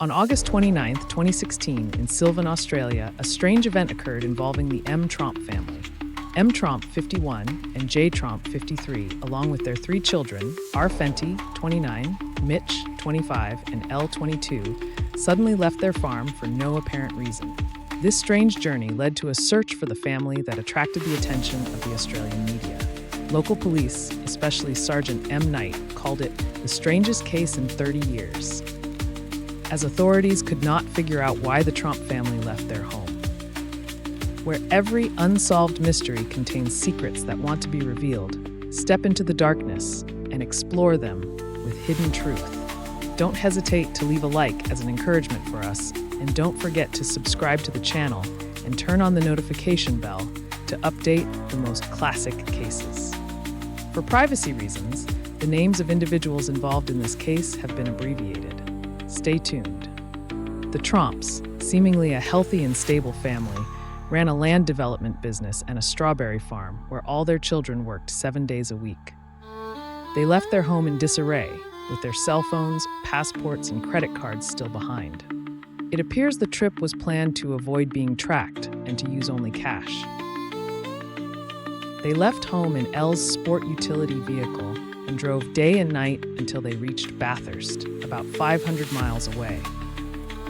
On August 29, 2016, in Sylvan, Australia, a strange event occurred involving the M. Tromp family. M. Tromp, 51, and J. Tromp, 53, along with their three children, R. Fenty, 29, Mitch, 25, and L. 22, suddenly left their farm for no apparent reason. This strange journey led to a search for the family that attracted the attention of the Australian media. Local police, especially Sergeant M. Knight, called it the strangest case in 30 years, as authorities could not figure out why the Tromp family left their home. Where every unsolved mystery contains secrets that want to be revealed, step into the darkness and explore them with hidden truth. Don't hesitate to leave a like as an encouragement for us, and don't forget to subscribe to the channel and turn on the notification bell to update the most classic cases. For privacy reasons, the names of individuals involved in this case have been abbreviated. Stay tuned. The Tromps, seemingly a healthy and stable family, ran a land development business and a strawberry farm where all their children worked 7 days a week. They left their home in disarray, with their cell phones, passports, and credit cards still behind. It appears the trip was planned to avoid being tracked and to use only cash. They left home in L's sport utility vehicle and drove day and night until they reached Bathurst, about 500 miles away.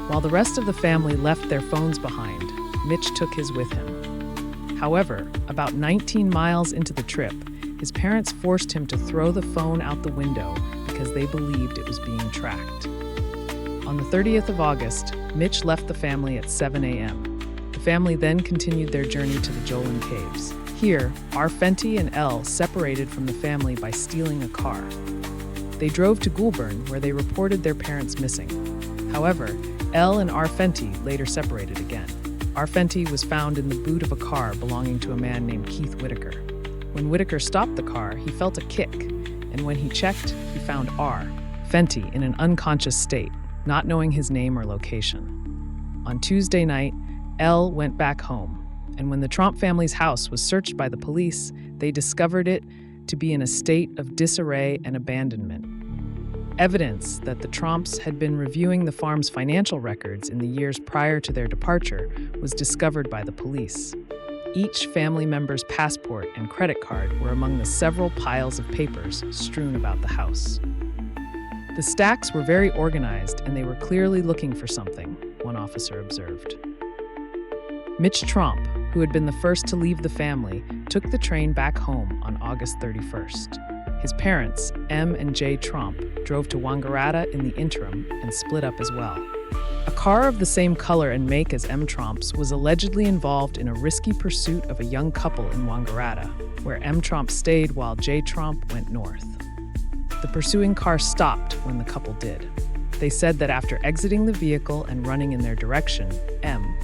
While the rest of the family left their phones behind, Mitch took his with him. However, about 19 miles into the trip, his parents forced him to throw the phone out the window because they believed it was being tracked. On the 30th of August, Mitch left the family at 7 a.m. The family then continued their journey to the Jolan Caves. Here, R. Fenty and L separated from the family by stealing a car. They drove to Goulburn, where they reported their parents missing. However, L and R. Fenty later separated again. R. Fenty was found in the boot of a car belonging to a man named Keith Whitaker. When Whitaker stopped the car, he felt a kick, and when he checked, he found R. Fenty in an unconscious state, not knowing his name or location. On Tuesday night, L went back home, and when the Tromp family's house was searched by the police, they discovered it to be in a state of disarray and abandonment. Evidence that the Tromps had been reviewing the farm's financial records in the years prior to their departure was discovered by the police. Each family member's passport and credit card were among the several piles of papers strewn about the house. The stacks were very organized, and they were clearly looking for something, one officer observed. Mitch Tromp, who had been the first to leave the family, took the train back home on August 31st. His parents, M and J Tromp, drove to Wangaratta in the interim and split up as well. A car of the same color and make as M. Tromp's was allegedly involved in a risky pursuit of a young couple in Wangaratta, where M. Tromp stayed while J. Tromp went north. The pursuing car stopped when the couple did. They said that after exiting the vehicle and running in their direction, M.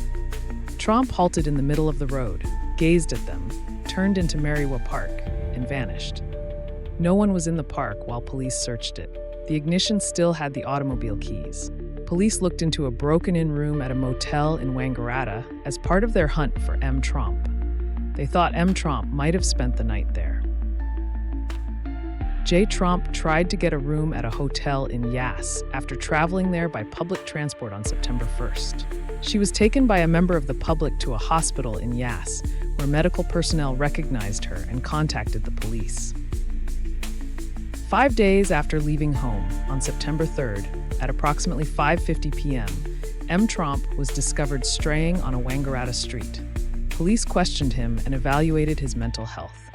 Tromp halted in the middle of the road, gazed at them, turned into Merriwa Park, and vanished. No one was in the park while police searched it. The ignition still had the automobile keys. Police looked into a broken-in room at a motel in Wangaratta as part of their hunt for M. Tromp. They thought M. Tromp might have spent the night there. J. Tromp tried to get a room at a hotel in Yass after traveling there by public transport on September 1st. She was taken by a member of the public to a hospital in Yass, where medical personnel recognized her and contacted the police. 5 days after leaving home, on September 3rd, at approximately 5:50 p.m., M. Tromp was discovered straying on a Wangaratta street. Police questioned him and evaluated his mental health.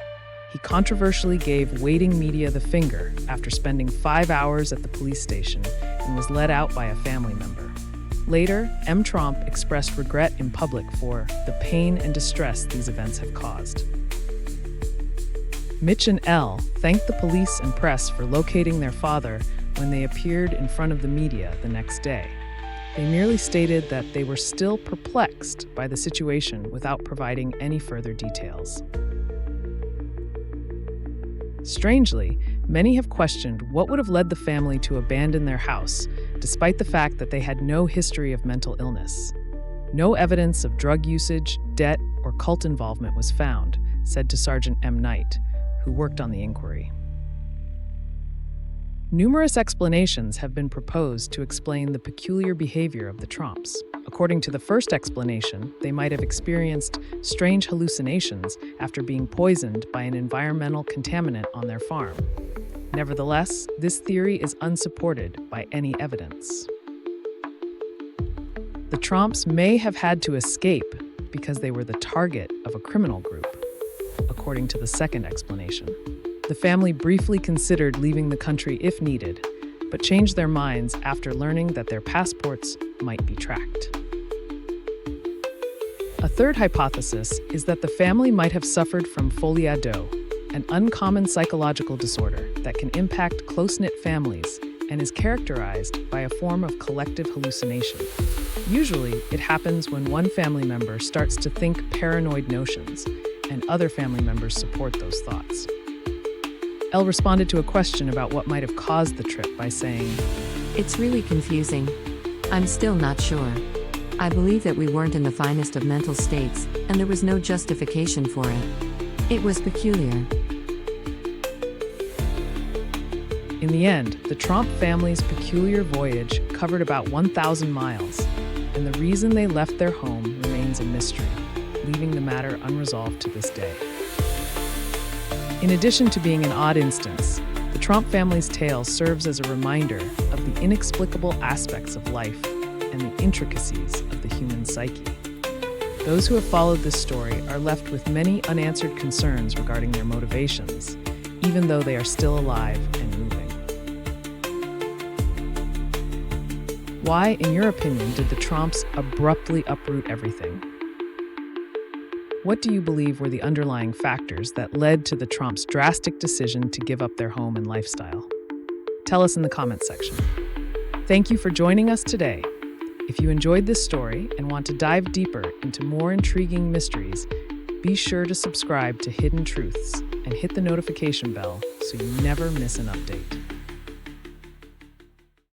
He controversially gave waiting media the finger after spending 5 hours at the police station and was let out by a family member. Later, M. Tromp expressed regret in public for the pain and distress these events have caused. Mitch and L thanked the police and press for locating their father when they appeared in front of the media the next day. They merely stated that they were still perplexed by the situation without providing any further details. Strangely, many have questioned what would have led the family to abandon their house, despite the fact that they had no history of mental illness. No evidence of drug usage, debt, or cult involvement was found, said to Sergeant M. Knight, who worked on the inquiry. Numerous explanations have been proposed to explain the peculiar behavior of the Tromps. According to the first explanation, they might have experienced strange hallucinations after being poisoned by an environmental contaminant on their farm. Nevertheless, this theory is unsupported by any evidence. The Tromps may have had to escape because they were the target of a criminal group, according to the second explanation. The family briefly considered leaving the country if needed, but changed their minds after learning that their passports might be tracked. A third hypothesis is that the family might have suffered from folie à dos, an uncommon psychological disorder that can impact close-knit families and is characterized by a form of collective hallucination. Usually, it happens when one family member starts to think paranoid notions, and other family members support those thoughts. Elle responded to a question about what might have caused the trip by saying, "It's really confusing. I'm still not sure. I believe that we weren't in the finest of mental states, and there was no justification for it. It was peculiar." In the end, the Tromp family's peculiar voyage covered about 1,000 miles, and the reason they left their home remains a mystery, leaving the matter unresolved to this day. In addition to being an odd instance, the Tromp family's tale serves as a reminder of the inexplicable aspects of life and the intricacies of the human psyche. Those who have followed this story are left with many unanswered concerns regarding their motivations, even though they are still alive and moving. Why, in your opinion, did the Tromps abruptly uproot everything? What do you believe were the underlying factors that led to the Tromps' drastic decision to give up their home and lifestyle? Tell us in the comments section. Thank you for joining us today. If you enjoyed this story and want to dive deeper into more intriguing mysteries, be sure to subscribe to Hidden Truths and hit the notification bell so you never miss an update.